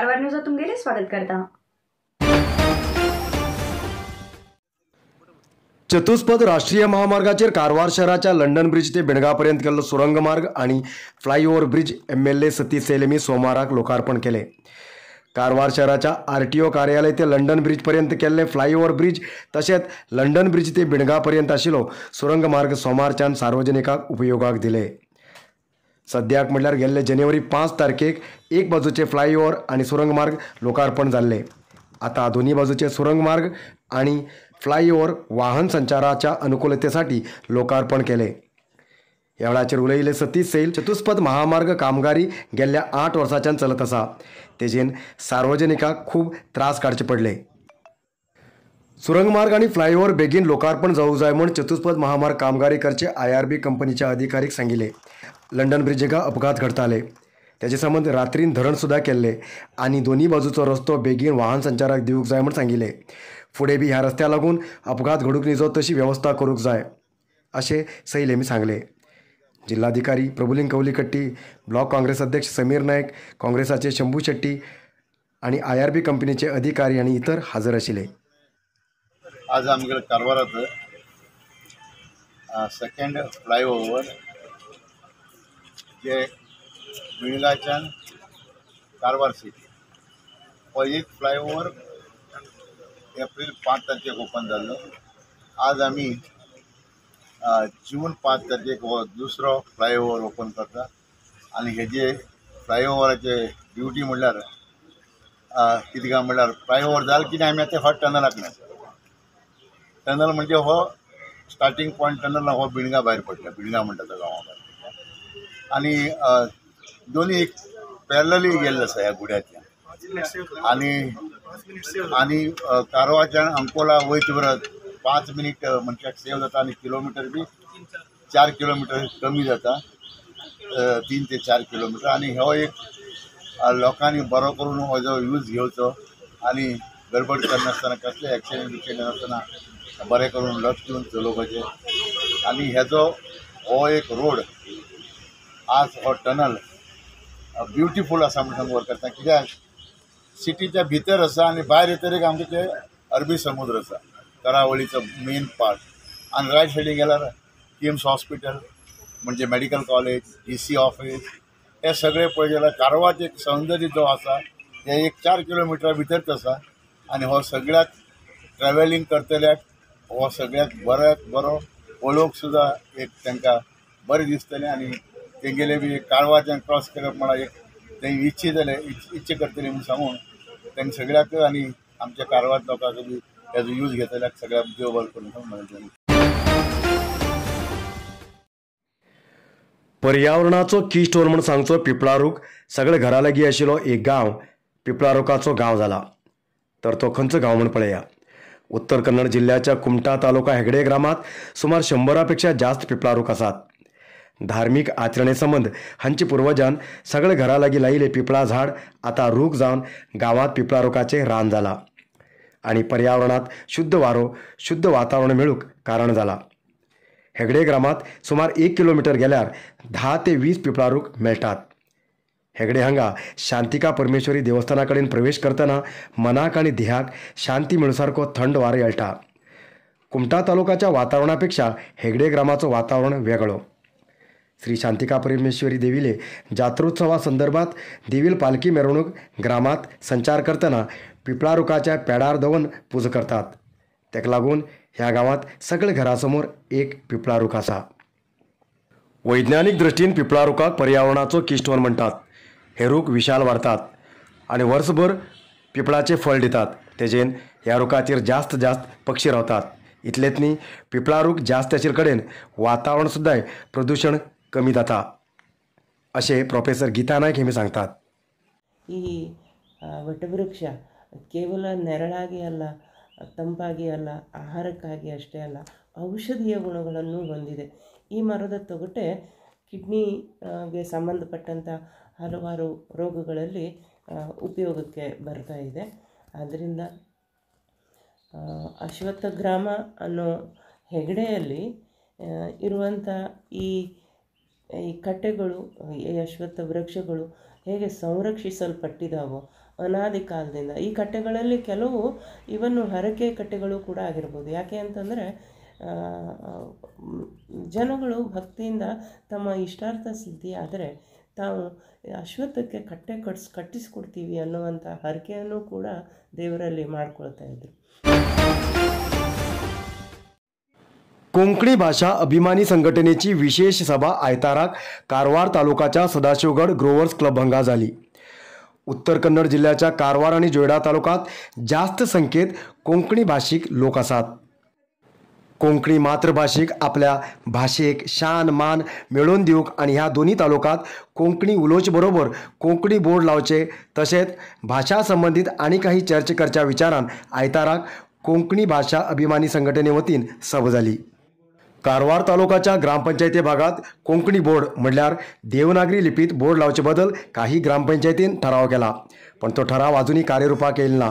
Karwar news तुमगेले स्वागत करता। चतुष्पद राष्ट्रीय महामार्गाचेर कारवार शहराच्या लंडन ब्रिज ते बेळगांपर्यंत केल्लो सुरंग मार्ग आणि फ्लायओव्हर ब्रिज एमएलए सतीश सैल यांनी सोमाराक लोकार्पण केले। कारवार शहराच्या आरटीओ कार्यालय ते लंडन ब्रिज पर्यंत केल्ले फ्लायओव्हर ब्रिज तशेंच लंडन ब्रिज ते बेळगांपर्यंत आशिल्लो सुरंग मार्ग सोमारच्यान सार्वजनिकांक उपयोगाक दिले। सद्याक म्हटल्यार गेल्ले जानेवारी 5 तारखेक एक बाजूचे फ्लायओव्हर आणि सुरंग मार्ग लोकार्पण जाल्ले। आता दोन्ही बाजूचे सुरंग मार्ग आणि फ्लायओव्हर वाहन संचाराच्या अनुकूलतेसाठी लोकार्पण केले। ह्या वेळाचेर उलयिल्ले सतीश सैल चतुष्पद महामार्ग कामगारी गेल्ल्या 8 वर्सांच्यान चलत आसा, तेजेन सार्वजनिकांक खूब त्रास काडचे पडले। सुरंग मार्ग आणि फ्लायओव्हर बेगीन लोकार्पण जावूं जाय म्हूण चतुष्पद महामार्ग कामगारी करचे आयआरबी कंपनीच्या अधिकारीक सांगिल्ले। लंडन ब्रिजेका अपघात घडताले, त्याचे संबंध रात्रीन धरण सुद्धा केल्ले आणि दोन्ही बाजूचो रस्तो बेगीन वाहन संचाराक दिवूंक जाय म्हूण सांगिल्ले। फुडें बी ह्या रस्त्या लागून अपघात घडूंक नजो तशी व्यवस्था करूंक जाय अशें सैल यांनी सांगले। जिल्हाधिकारी प्रभुलिंग कवलीकट्टी, ब्लॉक काँग्रेस अध्यक्ष समीर नायक, काँग्रेसाचे शंभू शेट्टी आणि आयआरबी कंपनीचे अधिकारी आणि इतर हजर आशिल्ले। आज आमगे कारवारात सेकंड फ्लायओव्हर जे बेळगांच्यान कारवार सिटी हो एक फ्लायओव्हर एप्रिल 5 तारखेक ओपन जाल्लो। आज आमी जून 5 तारखेक हो दुसरो फ्लायओव्हर ओपन करता आणि हेजे फ्लायओव्हराचे ड्युटी म्हणल्यार कितें काय म्हणल्यार फ्लायओव्हर जालें की आमी आतां हो टनलाक मेळटा। टनल म्हणजे हो स्टार्टिंग पॉयंट टनल हो बेळगां भायर पडटा, बेळगां म्हणटा तो गांवा भायर पडटा आणि दोन्ही एक पॅरलली गेल्ले आसा ह्या गुड्यातल्यान आणि कारवारच्यान अंकोला वयत परत 5 मिनिट मनशाक सेव जाता आणि किलोमीटर बी 4 किलोमीटर कमी जाता, 3 ते 4 किलोमीटर। आणि हो एक लोकांनी बरो करून हो जो यूज घेवचो आणि गडबड करनासतना कसले एक्सिडेंट नासतना बरें करून लक्ष दिवन चलोवपाचें। आणि हेजो हो एक रोड आज हो टनल ब्युटिफूल आसा म्हणून सांगून करता, कित्याक सिटीच्या भितर आसा आणि भायर येतरीक आमचे अरबी समुद्र आसा, करावळीचो मेन पार्ट। आणि रायट सायडीक गेल्यार किम्स हॉस्पिटल म्हणजे मेडिकल कॉलेज, DC ऑफिस, हे सगळे पळय जाल्यार कारवारचें एक सौंदर्य जो आसा हे एक 4 किलोमिटरा भितरच आसा। आणि हो सगळ्याक ट्रॅव्हलिंग करतल्याक हो सगळ्याक बऱ्याक बरो पळोवंक सुद्धा एक तांकां बरें दिसतलें आणि तेंगेले बी कारवारच्यान क्रॉस करप म्हळ्यार एक ते इच्छा करतले म्हणून सांगून त्यांनी सगळ्याक आणि आमच्या कारवार लोकांक बी हेजो यूज घेतल्याक सगळ्याक देव बरें करून म्हणून। पर्यावरणाचो की स्टोन म्हूण सांगचो पिपळारूक सगळे घरा लागीं आशिल्लो एक गांव पिपळारुकाचो गांव जाला, तर तो खंयचो गांव म्हूण पळया। उत्तर कन्नड जिल्ह्याच्या कुमटा तालुका हेगडे ग्रामात सुमार 100पेक्षा जास्त पिपळारूक आसात। धार्मिक आचरणे संबंध हांची पूर्वजान सगळे घरा लागीं लायिल्ले पिपळा झाड आता रूख जावन गांवांत पिपळारुकाचें रान जाला आणि पर्यावरणात शुद्ध वारो, शुद्ध वातावरण मेळूंक कारण जाला। हेगडे ग्रामात सुमार 1 किलोमीटर गेल्यार 10 ते 20 पिपळारूक मेळटात। हेगडे हांगा शांतिका परमेश्वरी देवस्थाना कडेन प्रवेश करतना मनाक आणि देहाक शांती मेळूसारको थंड वारो येळटा। कुमटा तालुक्याच्या वातावरणापेक्षा हेगडे ग्रामाचो वातावरण वेगळो। श्री शांतिका परमेश्वरी देवीले जात्रोत्सवा संदर्भात देवील पालखी मिरवणूक ग्रामात संचार करतना पिपळारुकाच्या पेडार दवन पूजा करतात। तेका लागून ह्या गांवांत सगळे घरासमोर एक पिपळारूक आसा। वैज्ञानिक दृश्टीन पिपळारुकाक पर्यावरणाचो किस्टोन म्हणटात। हे रूख विशाल वाडतात आणि वर्सभर पिपळाचे फळ दितात, तेजेन ह्या रुखाचेर जास्त पक्षी रावतात। इतलेच न्ही, पिपळारूक जास्त आशिल्ले कडेन वातावरण सुद्धा प्रदूषण कमी जाता अशें प्रोफेसर गीता नायक हेमी सांगतात। ಈ ವಟವೃಕ್ಷ ಕೇವಲ ನೆರಳಾಗಿ ಅಲ್ಲ, ತಂಪಾಗಿ ಅಲ್ಲ, ಆಹಾರಕ್ಕಾಗಿ ಅಷ್ಟೇ ಅಲ್ಲ, ಔಷಧೀಯ ಗುಣಗಳನ್ನು ಹೊಂದಿದೆ। ಈ ಮರದ ತೊಗಟೆ ಕಿಡ್ನಿಗೆ ಸಂಬಂಧಪಟ್ಟಂಥ ಹಲವಾರು ರೋಗಗಳಲ್ಲಿ ಉಪಯೋಗಕ್ಕೆ ಬರ್ತಾ ಇದೆ। ಆದ್ದರಿಂದ ಅಶ್ವತ್ಥಗ್ರಾಮ ಅನ್ನೋ ಹೆಗಡೆಯಲ್ಲಿ ಇರುವಂಥ ಈ ಕಟ್ಟೆಗಳು, ಈ ಅಶ್ವತ್ಥ ವೃಕ್ಷಗಳು ಹೇಗೆ ಸಂರಕ್ಷಿಸಲ್ಪಟ್ಟಿದ್ದಾವೋ ಅನಾದಿ ಕಾಲದಿಂದ. ಈ ಕಟ್ಟೆಗಳಲ್ಲಿ ಕೆಲವು ಇವನ್ನು ಹರಕೆ ಕಟ್ಟೆಗಳು ಕೂಡ ಆಗಿರ್ಬೋದು. ಯಾಕೆ ಅಂತಂದರೆ ಜನಗಳು ಭಕ್ತಿಯಿಂದ ತಮ್ಮ ಇಷ್ಟಾರ್ಥ ಸಿದ್ಧಿ ಆದರೆ ತಾವು ಅಶ್ವತ್ಥಕ್ಕೆ ಕಟ್ಟೆ ಕಟ್ಟಿಸ್ಕೊಡ್ತೀವಿ ಅನ್ನುವಂಥ ಹರಕೆಯನ್ನು ಕೂಡ ದೇವರಲ್ಲಿ ಮಾಡ್ಕೊಳ್ತಾ ಇದ್ರು. कोंकणी भाषा अभिमानी संघटनेची विशेष सभा आयताराक कारवार तालुक्याच्या सदाशिवगड ग्रोवर्स क्लब भंगा झाली. उत्तर कन्नड जिल्ह्याच्या कारवार आणि जोयडा तालुक्यात जास्त संख्येत कोंकणी भाषिक लोक असतात. कोंकणी मातृभाषिक आपल्या भाषेक शान मान मिळवून दिवक आणि ह्या दोन्ही तालुक्यात कोंकणी उलोच बरोबर कोंकणी बोर्ड लावचे तसेच भाषा संबंधित आणि काही चर्चा करच्या विचारान आयताराक कोंकणी भाषा अभिमानी संघटने वतीन सभा झाली. कारवार तालुक्याच्या ग्रामपंचायती भागात कोंकणी बोर्ड म्हटल्यार देवनागरी लिपीत बोर्ड लावचे बदल काही ग्रामपंचायतीन ठराव केला, पण तो ठराव अजूनही कार्यरूपाक येईल ना.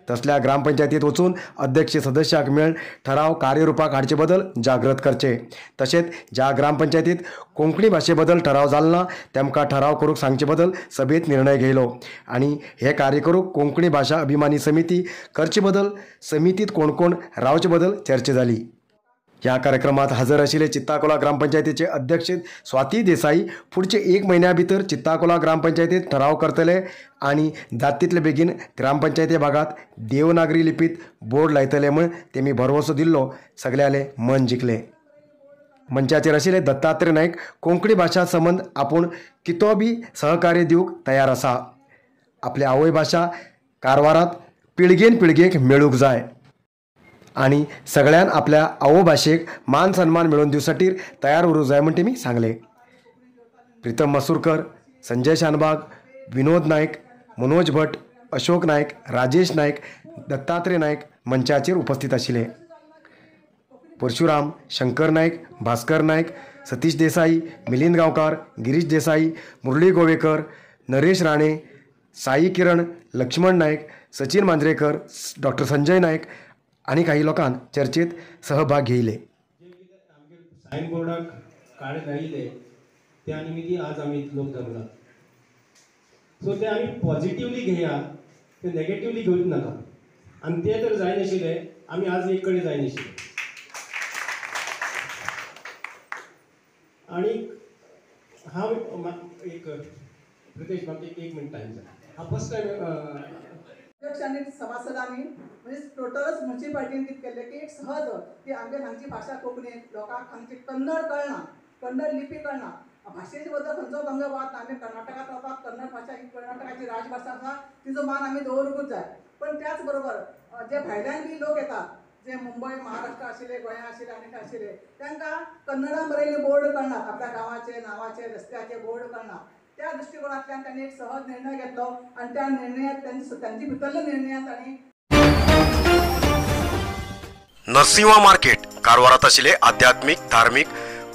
तसल्या ग्रामपंचायतीत वचून अध्यक्ष सदस्याक मेळ ठराव कार्यरूपाक हाडचे बदल जागृत करचे. तसेच ज्या ग्रामपंचायतीत कोंकणी भाषेबद्दल ठराव जालो ना तेमकां ठराव करूक सांगचे बदल सभेत निर्णय घेयलो आणि हे कार्य करूक कोंकणी भाषा अभिमानी समिती करचे बदल समितीत कोण कोण रावचे बदल चर्चा झाली. या कार्यक्रमात हजर आशिल्ले चित्ताकोला ग्रामपंचायतीचे अध्यक्ष स्वाती देसाई पुढचे 1 महिन्या भितर चित्ताकोला ग्रामपंचायतीत ठराव करतले आणि जातीतले बेगीन ग्रामपंचायती भागात देवनागरी लिपीत बोर्ड लायतले म्हण तेमी भरवसो दिल्लो सगळ्याले मन जिखले. मंचाचेर आशिल्ले दत्तात्रय नायक कोंकणी भाषा संबंध आपूण कितो बी सहकार्य दिवंक तयार आसा. आपली आवय भाषा कारवारात पिळगेन पिळगेक मेळूक जाय आणि सगळ्यान आपल्या आवो भाषेक मान सन्मान मिळवून दिवसाठी तयार उरूं जाय म्हणटे मी सांगले. प्रीतम मसूरकर, संजय शानबाग, विनोद नायक, मनोज भट, अशोक नायक, राजेश नायक, दत्तात्रय नायक मंचाचेर उपस्थित आशिल्ले. परशुराम, शंकर नायक, भास्कर नायक, सतीश देसाई, मिलिंद गांवकार, गिरीश देसाई, मुरली गोवेकर, नरेश राणे, साई किरण, लक्ष्मण नायक, सचिन मांजरेकर, डॉक्टर संजय नायक आणि काही लोकांन चर्चेत सहभाग घेयले. सायन बोर्डाक कार्ड घायले त्या निमित्ती आज आम्ही लोक जमला. सो ते आम्ही पॉझिटिव्हली घेया, ते नेगेटिव्हली घेऊच नका. आणि ते जर जाय नाशिल्ले आम्ही आज एक कडे जाय नाशिल्ले. आणि हा एक प्रदेश म्हाका एक मिनिट टाइम जाय. हा फर्स्ट टाइम अध्यक्ष आणि सभासदांनी म्हणजे टोटलच म्युन्सिपाल्टीन कितें केल्लें की एक सहज की आमगे हांगची भाशा कोंकणी लोकांक हांगची कन्नड कळना, कन्नड लिपी कळना. भाशेचे बद्दल खंयचो भंग वाद ना. आमी कर्नाटकांत रावतात, कन्नड भाशा ही कर्नाटकाची राजभाशा आसा, तिचो मान आमी दवरूंकूच जाय. पण त्याच बरोबर जे भायल्यान बी लोक येतात, जे मुंबई महाराष्ट्र आशिल्ले, गोंया आशिल्ले आनी खंय आशिल्ले, तांकां कन्नडान बरयल्ले बोर्ड कळनात, आपल्या गांवाचे नांवाचे रस्त्याचे बोर्ड कळना. त्या दृष्टिकोनांतल्यान त्यांनी एक सहज निर्णय घेतलो आणि त्या निर्णयात त्यांची भितरल्या निर्णयात आणि नरसिंहा मार्केट कारवारात आशिल्ले आध्यात्मिक धार्मिक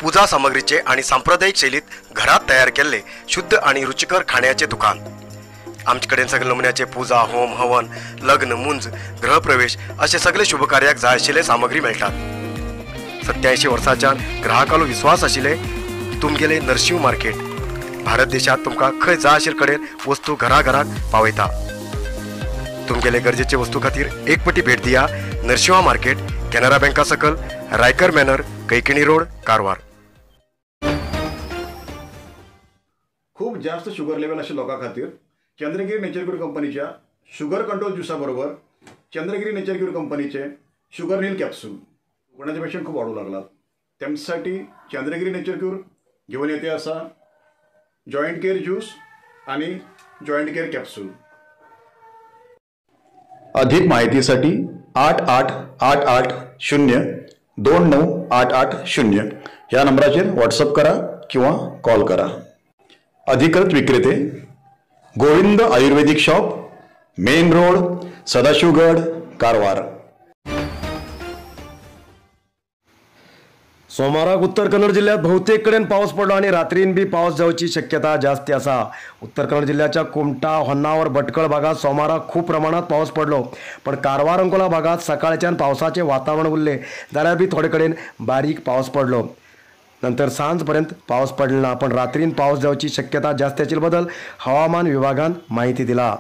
पूजा सामग्रीचे आणि सांप्रदायिक शैलीत घरात तयार केल्ले शुद्ध आणि रुचिकर खाण्याचे दुकान. आमचे कडेन सगळे नमुन्याचे पूजा होम हवन लग्न मुंज गृहप्रवेश असे सगळे शुभ कार्याक जाय आशिल्ले सामग्री मेळटात. 87 वर्सांच्यान ग्राहकालो विश्वास आशिल्ले तुमगेले नरसिंह मार्केट भारत देशात तुमका खंय जाय आशिल्ले कडेन वस्तू घराघराक पावयता. तुमगेले गरजेचे वस्तू खातीर एक पटी भेट दिया. नरसिंहा मार्केट, कॅनरा बँका सकल, रायकर मॅनर, कैकिणी रोड, कारवार. खूप जास्त शुगर लेवल अशा लोकां खातीर चंद्रगिरी नेचर क्यूर कंपनीच्या शुगर कंट्रोल ज्युसा बरोबर चंद्रगिरी नेचर क्यूर कंपनीचे शुगर नील कॅप्सूल कोणाचे पेशंट खूप वाढू लागलात. त्यांच्यासाठी चंद्रगिरी नेचर क्यूर घेऊन येते असा जॉईंट केअर ज्यूस आणि जॉईंट केअर कॅप्सूल. अधिक माहितीसाठी 8888029880 या नंबराचेर व्हॉट्सअप करा किंवा कॉल करा. अधिकृत विक्रेते Govind Ayurvedic shop, main road, Sadashivgad, Karwar. सोमाराक उत्तर कन्नड जिल्ह्यात बहुतेक कडेन पाऊस पडलो आणि रात्रीन बी पाऊस जावची शक्यता जास्त आसा. उत्तर कन्नड जिल्ह्याच्या कुमटा, होन्नावर, भटकळ भागात सोमाराक खूप प्रमाणात पाऊस पडलो, पण कारवार अंकोला भागात सकाळच्यान पावसाचे वातावरण उरले जाल्यार बी थोडे कडेन बारीक पाऊस पडलो. नंतर सांजपर्यंत पाऊस पडला, पण रात्रीन पाऊस जावची शक्यता जास्त आशिल्ले बद्दल हवामान विभागान माहिती दिला.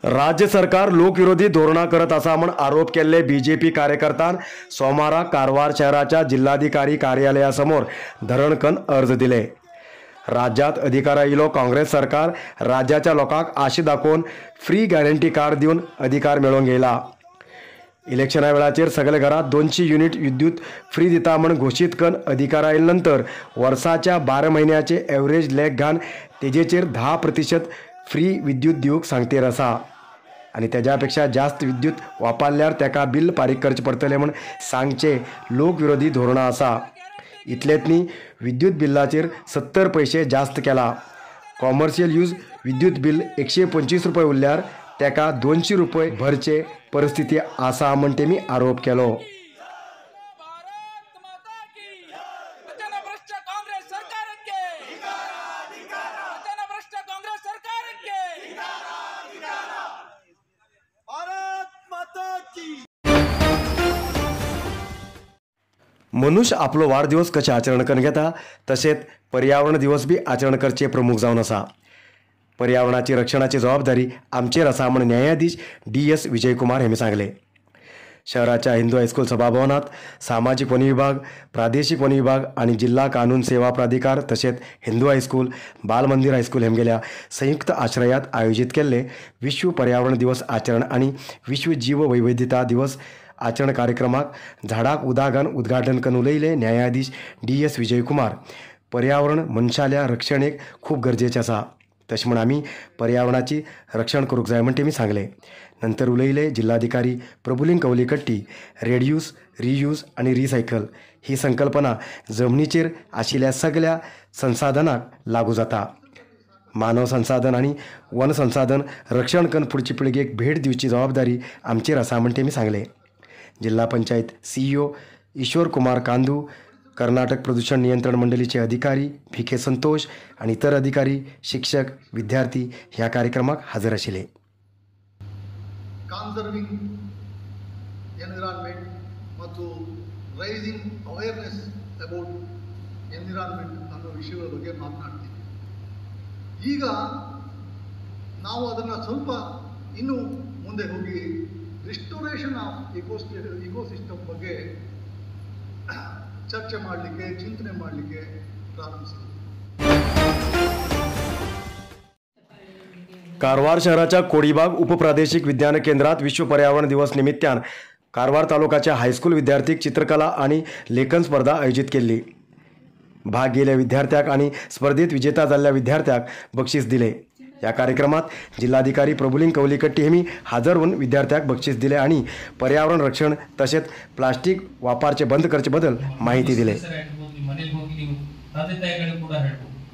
राज्य सरकार लोकविरोधी धोरणां करत असा म्हण आरोप केल्ले बीजेपी कार्यकर्त्यान सोमारा कारवार शहराच्या जिल्हाधिकारी कार्यालयासमोर धरण करून अर्ज दिले. राज्यात अधिकारा येयलो काँग्रेस सरकार राज्याच्या लोकांक आशे दाखोवन फ्री गॅरंटी कार्ड दिवन अधिकार मेळोवन घेयला. इलेक्शना वेळाचेर सगळ्या घरात 200 युनिट विद्युत फ्री दिता म्हण घोशीत करून अधिकारा येयल्यानंतर वर्साच्या 12 म्हयन्याचे एवरेज लेख घान तेजेचेर 10% फ्री विद्युत दिवंक सांगतेर आसा आनी तेज्या जास्त विद्युत वापरल्यार तेका बिल फारीक करचे पडटले म्हण सांगचे लोकविरोधी धोरणां आसा. इतलेच न्ही, विद्युत बिल्लाचेर 70 पैसे जास्त केला. कॉमर्शियल यूज विद्युत बिल 125 रुपये उरल्यार तेका 200 रुपये भरचे परिस्थिती आसा म्हण तेमी आरोप केलो. मनुष्य आपलो वाढदिवस कशें आचरण करून घेता तशेंच पर्यावरण दिवस बी आचरण करचे प्रमुख जावन आसा. पर्यावरणाची रक्षणाची जबाबदारी आमचेर आसा म्हण न्यायाधीश DS विजयकुमार हेमी सांगले. शहराच्या हिंदू हायस्कूल सभाभवनात सामाजिक वन विभाग, प्रादेशीक वन विभाग आणि जिल्हा कानून सेवा प्राधिकार तसेच हिंदू हायस्कूल, बालमंदिर हायस्कूल हेमगेल्या संयुक्त आश्रयात आयोजित केल्ले विश्व पर्यावरण दिवस आचरण आणि विश्व जीव वैविध्यता दिवस आचरण कार्यक्रमाक झाडाक उदक घालून उद्घाटन करून उलयले न्यायाधीश DS विजयकुमार. पर्यावरण मनशाल्या रक्षणेक खूप गरजेचें आसा. तशें म्हण आमी पर्यावरणाची रक्षण करूंक जाय म्हण तेमी सांगले. नंतर उलयले जिल्हाधिकारी प्रभुलिंग कवलीकट्टी. रेड्यूस, रियूज आणि रिसायकल ही संकल्पना जमनीचेर आशिल्ल्या सगळ्या संसाधनाक लागू जाता. मानव संसाधन आणि वन संसाधन रक्षण करून पुढची पिळगेक भेट दिवची जबाबदारी आमचेर आसा म्हण तेमी सांगले. जिल्हा पंचायत CEO ईश्वर कुमार कांदू, कर्नाटक प्रदूषण नियंत्रण मंडळीचे अधिकारी VK संतोष आणि इतर अधिकारी, शिक्षक, विद्यार्थी ह्या कार्यक्रमाक हजर आशिल्ले. ಕನ್ಸರ್ವಿಂಗ್ ಎನ್ವಿರಾನ್ಮೆಂಟ್ ಮತ್ತು ರೈಸಿಂಗ್ ಅವೇರ್ನೆಸ್ ಅಬೌಟ್ ಎನ್ವಿರಾನ್ಮೆಂಟ್ ಅನ್ನೋ ವಿಷಯಗಳ ಬಗ್ಗೆ ಮಾತನಾಡ್ತೀವಿ. ಈಗ ನಾವು ಅದನ್ನು ಸ್ವಲ್ಪ ಇನ್ನೂ ಮುಂದೆ ಹೋಗಿ ರಿಸ್ಟೋರೇಷನ್ ಆಫ್ ಇಕೋಸಿಸ್ಟಮ್ ಬಗ್ಗೆ ಚರ್ಚೆ ಮಾಡಲಿಕ್ಕೆ, ಚಿಂತನೆ ಮಾಡಲಿಕ್ಕೆ ಪ್ರಾರಂಭಿಸಿದ್ವಿ. कारवार शहराच्या कोडीबाग उपप्रादेशिक विज्ञान केंद्रात विश्व पर्यावरण दिवस निमित्तान कारवार तालुक्याच्या हायस्कूल विद्यार्थीक चित्रकला आणि लेखन स्पर्धा आयोजित केली. भाग घेतलेल्या विद्यार्थ्याक आणि स्पर्धेत विजेता झालेल्या विद्यार्थ्याक बक्षीस दिले. या कार्यक्रमात जिल्हाधिकारी प्रभुलिंग कवलीकट्टी हेमी हजर होऊन विद्यार्थ्याक बक्षीस दिले आणि पर्यावरण रक्षण तसेच प्लास्टिक वापरचे बंद करचे बद्दल माहिती दिली.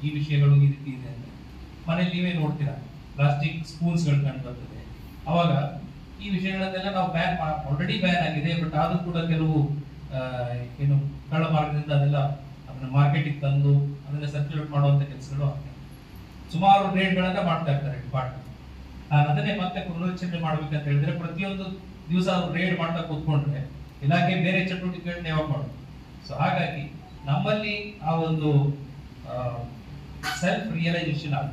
ಈ ವಿಷಯಗಳು ಈ ರೀತಿ ಇದೆ ಅಂತ ಮನೆಯಲ್ಲಿ ನೀವೇ ನೋಡ್ತೀರಾ, ಪ್ಲಾಸ್ಟಿಕ್ ಸ್ಪೂನ್ಸ್ಗಳು ಕಂಡು ಬರ್ತದೆ. ಅವಾಗ ಈ ವಿಷಯಗಳನ್ನೆಲ್ಲ ನಾವು ಆಲ್ರೆಡಿ ಬ್ಯಾನ್ ಆಗಿದೆ. ಬಟ್ ಆದ್ರೂ ಕೂಡ ಕೆಲವು ಏನು ಕಳ್ಳ ಮಾರ್ಗದಿಂದ ಅದೆಲ್ಲ ಅದನ್ನ ಮಾರ್ಕೆಟಿಗೆ ತಂದು ಅದನ್ನ ಸರ್ಕ್ಯುಲೇಟ್ ಮಾಡುವಂತ ಕೆಲಸಗಳು ಆಗ್ತವೆ. ಸುಮಾರು ರೇಟ್ಗಳನ್ನ ಮಾಡ್ತಾ ಇರ್ತಾರೆ ಡಿಪಾರ್ಟ್ಮೆಂಟ್. ಅದನ್ನೇ ಮತ್ತೆ ಪುನರುಚ್ಚರಣೆ ಮಾಡ್ಬೇಕಂತ ಹೇಳಿದ್ರೆ ಪ್ರತಿಯೊಂದು ದಿವಸ ಅವ್ರು ರೇಡ್ ಮಾಡ್ತಾ ಕೂತ್ಕೊಂಡ್ರೆ ಇಲಾಖೆ ಬೇರೆ ಚಟುವಟಿಕೆಗಳನ್ನ ಯಾವಾಗ ಮಾಡೋದು. ಸೊ ಹಾಗಾಗಿ ನಮ್ಮಲ್ಲಿ ಆ ಒಂದು सेल्फ रियलायझेशन आहे.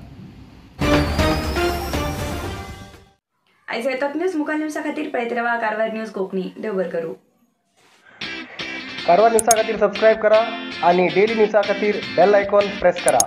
आयज तक न्यूज मुखार न्यूजा खातीर पळयत रावा कारवार न्यूज कोंकणी. देव बरें करूं. कारवार न्यूजा खातीर सबस्क्राईब करा आणि डेली न्यूजा खातीर बेल आयकॉन प्रेस करा.